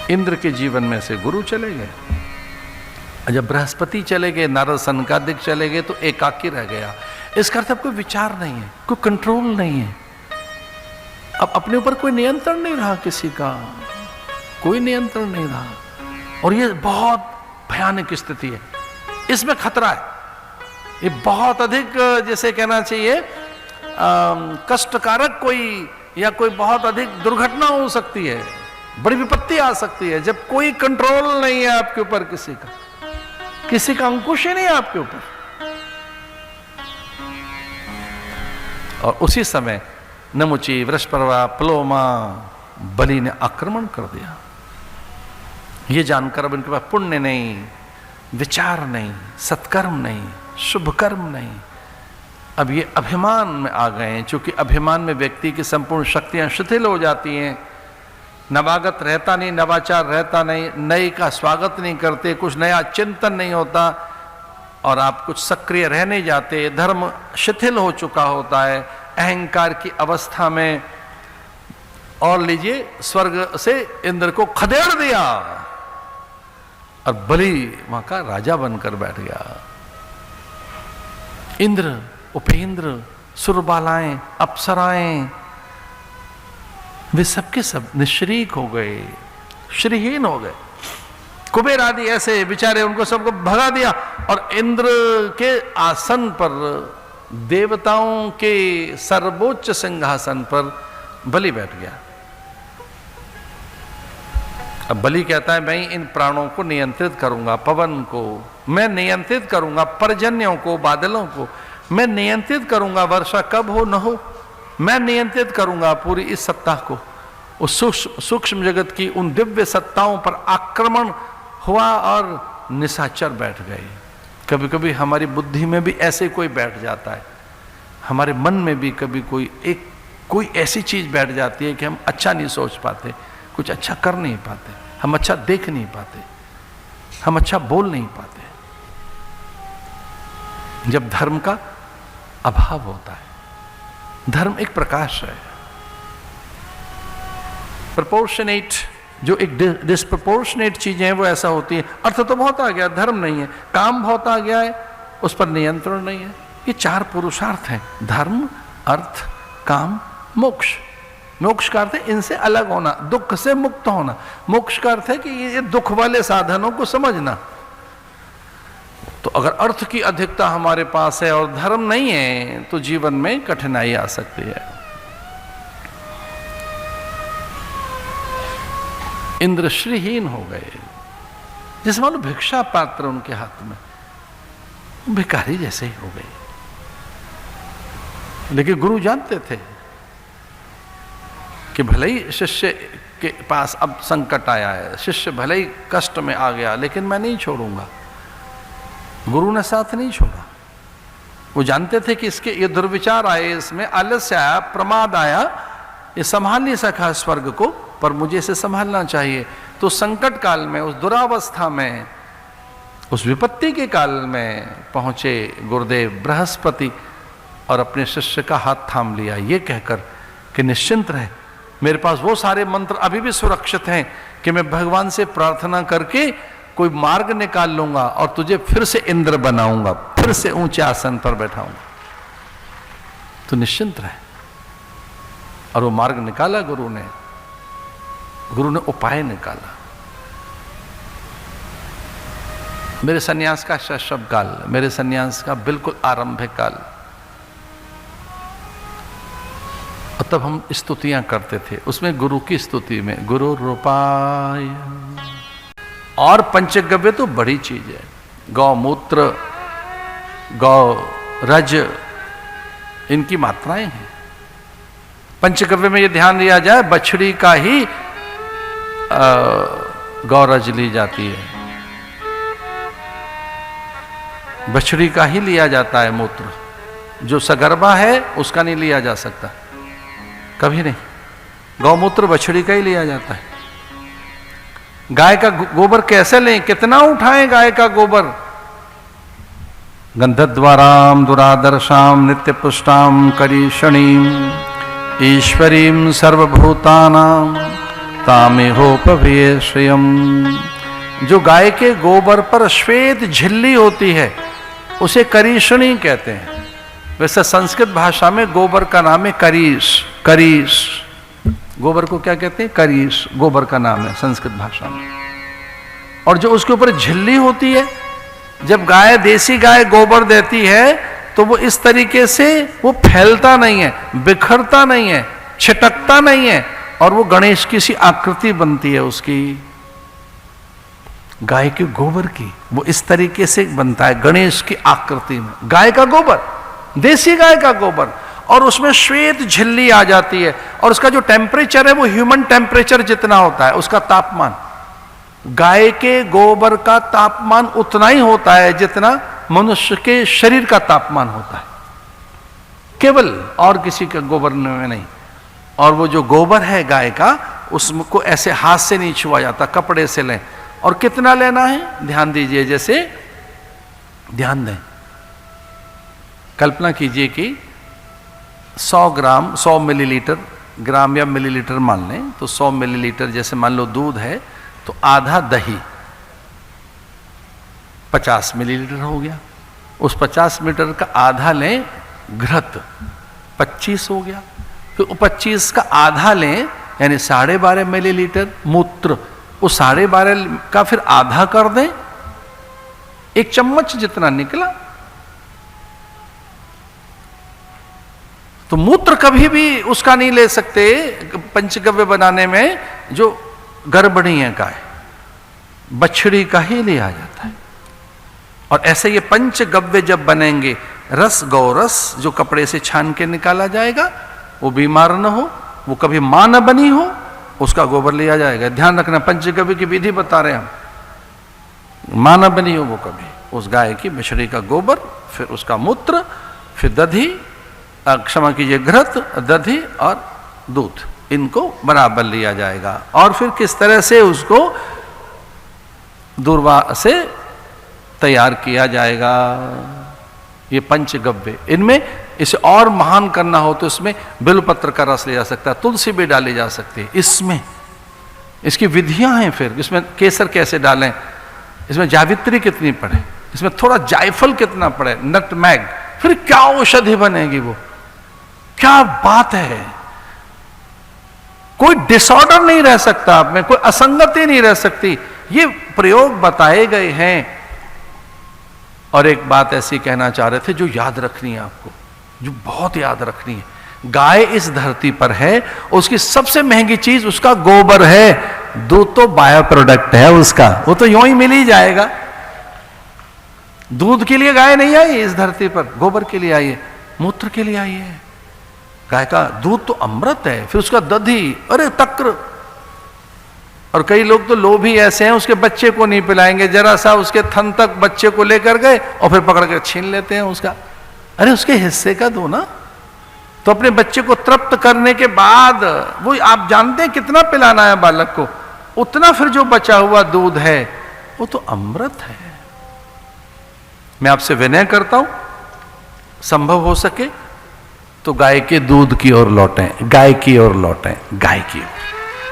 इंद्र के जीवन में से गुरु चले गए। जब बृहस्पति चले गए, नारद सनकादिक चले गए, तो एकाकी रह गया। इसका अर्थ अब कोई विचार नहीं है, कोई कंट्रोल नहीं है, अब अपने ऊपर कोई नियंत्रण नहीं रहा, किसी का कोई नियंत्रण नहीं रहा। और ये बहुत भयानक स्थिति है, इसमें खतरा है। ये बहुत अधिक, जैसे कहना चाहिए, कष्टकारक कोई या कोई बहुत अधिक दुर्घटना हो सकती है, बड़ी विपत्ति आ सकती है, जब कोई कंट्रोल नहीं है आपके ऊपर, किसी का अंकुश ही नहीं है आपके ऊपर। और उसी समय नमुची, वृषपर्वा, प्लोमा, बलि ने आक्रमण कर दिया। ये जानकर अब इनके पास पुण्य नहीं, विचार नहीं, सत्कर्म नहीं, शुभ कर्म नहीं, अब ये अभिमान में आ गए हैं। चूंकि अभिमान में व्यक्ति की संपूर्ण शक्तियां शिथिल हो जाती हैं, नवागत रहता नहीं, नवाचार रहता नहीं, नए का स्वागत नहीं करते, कुछ नया चिंतन नहीं होता, और आप कुछ सक्रिय रह नहीं जाते, धर्म शिथिल हो चुका होता है अहंकार की अवस्था में। और लीजिए, स्वर्ग से इंद्र को खदेड़ दिया और बलि वहां का राजा बनकर बैठ गया। इंद्र, उपेंद्र, सुरबालाएं, अप्सराएं, वे सबके सब निश्रीक हो गए, श्रीहीन हो गए। कुबेर आदि ऐसे बेचारे, उनको सबको भगा दिया, और इंद्र के आसन पर, देवताओं के सर्वोच्च सिंहासन पर बलि बैठ गया। अब बलि कहता है, मैं इन प्राणों को नियंत्रित करूंगा, पवन को मैं नियंत्रित करूंगा, पर्जन्यों को, बादलों को मैं नियंत्रित करूंगा, वर्षा कब हो न हो मैं नियंत्रित करूंगा पूरी इस सत्ता को। उस सूक्ष्म जगत की उन दिव्य सत्ताओं पर आक्रमण हुआ और निशाचर बैठ गए। कभी कभी हमारी बुद्धि में भी ऐसे कोई बैठ जाता है, हमारे मन में भी कभी कोई ऐसी चीज बैठ जाती है कि हम अच्छा नहीं सोच पाते, कुछ अच्छा कर नहीं पाते, हम अच्छा देख नहीं पाते, हम अच्छा बोल नहीं पाते, जब धर्म का अभाव होता है। धर्म एक प्रकाश है, प्रपोर्शनेट, जो एक डिस्प्रपोर्शनेट चीजें हैं वो ऐसा होती है। अर्थ तो बहुत आ गया, धर्म नहीं है, काम बहुत आ गया है, उस पर नियंत्रण नहीं है। ये चार पुरुषार्थ हैं, धर्म, अर्थ, काम, मोक्ष। मोक्ष का अर्थ है इनसे अलग होना, दुख से मुक्त होना। मोक्ष का अर्थ है कि ये दुख वाले साधनों को समझना। तो अगर अर्थ की अधिकता हमारे पास है और धर्म नहीं है, तो जीवन में कठिनाई आ सकती है। इंद्र श्रीहीन हो गए, जैसे मानो भिक्षा पात्र उनके हाथ में, भिखारी जैसे ही हो गए। लेकिन गुरु जानते थे कि भले ही शिष्य के पास अब संकट आया है, शिष्य भले ही कष्ट में आ गया, लेकिन मैं नहीं छोड़ूंगा। गुरु ने साथ नहीं छोड़ा। वो जानते थे कि इसके ये दुर्विचार आए, इसमें आलस्य आया, प्रमाद आया, ये संभाल नहीं सका स्वर्ग को, पर मुझे इसे संभालना चाहिए। तो संकट काल में, उस दुरावस्था में, उस विपत्ति के काल में पहुंचे गुरुदेव बृहस्पति और अपने शिष्य का हाथ थाम लिया, ये कहकर कि निश्चिंत रहे, मेरे पास वो सारे मंत्र अभी भी सुरक्षित हैं कि मैं भगवान से प्रार्थना करके कोई मार्ग निकाल लूंगा और तुझे फिर से इंद्र बनाऊंगा, फिर से ऊंचे आसन पर बैठाऊंगा, तो निश्चिंत रहे। और वो मार्ग निकाला गुरु ने उपाय निकाला। मेरे सन्यास का शैशव काल, मेरे सन्यास का बिल्कुल आरंभिक काल, और तब हम स्तुतियां करते थे, उसमें गुरु की स्तुति में गुरु रूपाय। और पंचगव्य तो बड़ी चीज है, गौमूत्र, गौ रज, इनकी मात्राएं हैं। पंचगव्य में ये ध्यान दिया जाए, बछड़ी का ही गौरज ली जाती है, बछड़ी का ही लिया जाता है मूत्र, जो सगर्भा है उसका नहीं लिया जा सकता, कभी नहीं। गौमूत्र बछड़ी का ही लिया जाता है। गाय का गोबर कैसे लें, कितना उठाएं गाय का गोबर? गंधद्वाराम दुरादर्शाम नित्य पुष्टाम करीषणीम ईश्वरीम सर्वभूतानां तामिहोपभये श्रियम। जो गाय के गोबर पर श्वेत झिल्ली होती है उसे करीषणी कहते हैं। वैसे संस्कृत भाषा में गोबर का नाम है करीष। करीष गोबर को क्या कहते हैं? करीष गोबर का नाम है संस्कृत भाषा में। और जो उसके ऊपर झिल्ली होती है, जब गाय देसी गाय गोबर देती है तो वो इस तरीके से वो फैलता नहीं है, बिखरता नहीं है, छिटकता नहीं है, और वो गणेश की सी आकृति बनती है उसकी। गाय के गोबर की वो इस तरीके से बनता है गणेश की आकृति में। गाय का गोबर, देसी गाय का गोबर, और उसमें श्वेत झिल्ली आ जाती है, और उसका जो टेम्परेचर है वो ह्यूमन टेम्परेचर जितना होता है उसका तापमान। गाय के गोबर का तापमान उतना ही होता है जितना मनुष्य के शरीर का तापमान होता है, केवल, और किसी का गोबर में नहीं। और वो जो गोबर है गाय का, उसको ऐसे हाथ से नहीं छुआ जाता, कपड़े से लें। और कितना लेना है ध्यान दीजिए, जैसे ध्यान दें, कल्पना कीजिए कि 100 ग्राम, 100 मिलीलीटर, ग्राम या मिलीलीटर मान लें, तो 100 मिलीलीटर जैसे मान लो दूध है, तो आधा दही 50 मिलीलीटर हो गया। उस 50 मिलीलीटर का आधा लें घृत, 25 हो गया। फिर 25 का आधा लें यानी 12.5 मिलीलीटर मूत्र, उस 12.5 का फिर आधा कर दें, 1 चम्मच जितना निकला। तो मूत्र कभी भी उसका नहीं ले सकते पंचगव्य बनाने में जो गर्भणी है गाय, बछड़ी का ही लिया जाता है। और ऐसे ये पंचगव्य जब बनेंगे, रस गौरस जो कपड़े से छान के निकाला जाएगा, वो बीमार न हो, वो कभी मां न बनी हो, उसका गोबर लिया जाएगा। ध्यान रखना, पंचगव्य की विधि बता रहे हैं हम, मां न बनी हो वो कभी, उस गाय की बछड़ी का गोबर, फिर उसका मूत्र, फिर दधी, क्षमा कीजिए घृत, दधी और दूध, इनको बराबर लिया जाएगा। और फिर किस तरह से उसको दूर्वा से तैयार किया जाएगा, ये पंचगव्य। इनमें इसे और महान करना हो तो इसमें बिल्वपत्र का रस लिया जा सकता है, तुलसी भी डाली जा सकती है इसमें, इसकी विधियां हैं। फिर इसमें केसर कैसे डालें, इसमें जावित्री कितनी पड़े, इसमें थोड़ा जायफल कितना पड़े, नटमैग, फिर क्या औषधि बनेगी वो, क्या बात है। कोई डिसऑर्डर नहीं रह सकता आप में, कोई असंगति नहीं रह सकती। ये प्रयोग बताए गए हैं। और एक बात ऐसी कहना चाह रहे थे जो याद रखनी है आपको, जो बहुत याद रखनी है। गाय इस धरती पर है, उसकी सबसे महंगी चीज उसका गोबर है। दूध तो बायो प्रोडक्ट है उसका, वो तो यूं ही मिल ही जाएगा। दूध के लिए गाय नहीं आई इस धरती पर, गोबर के लिए आई है, मूत्र के लिए आई है। गाय का दूध तो अमृत है, फिर उसका दधी, अरे तक्र। और कई लोग तो लोभी ऐसे हैं, उसके बच्चे को नहीं पिलाएंगे, जरा सा उसके थन तक बच्चे को लेकर गए और फिर पकड़ कर छीन लेते हैं उसका। अरे उसके हिस्से का दो ना। तो अपने बच्चे को तृप्त करने के बाद वो आप जानते हैं कितना पिलाना है बालक को, उतना फिर जो बचा हुआ दूध है वो तो अमृत है। मैं आपसे विनय करता हूं, संभव हो सके तो गाय के दूध की ओर लौटें, गाय की ओर लौटें, गाय की ओर।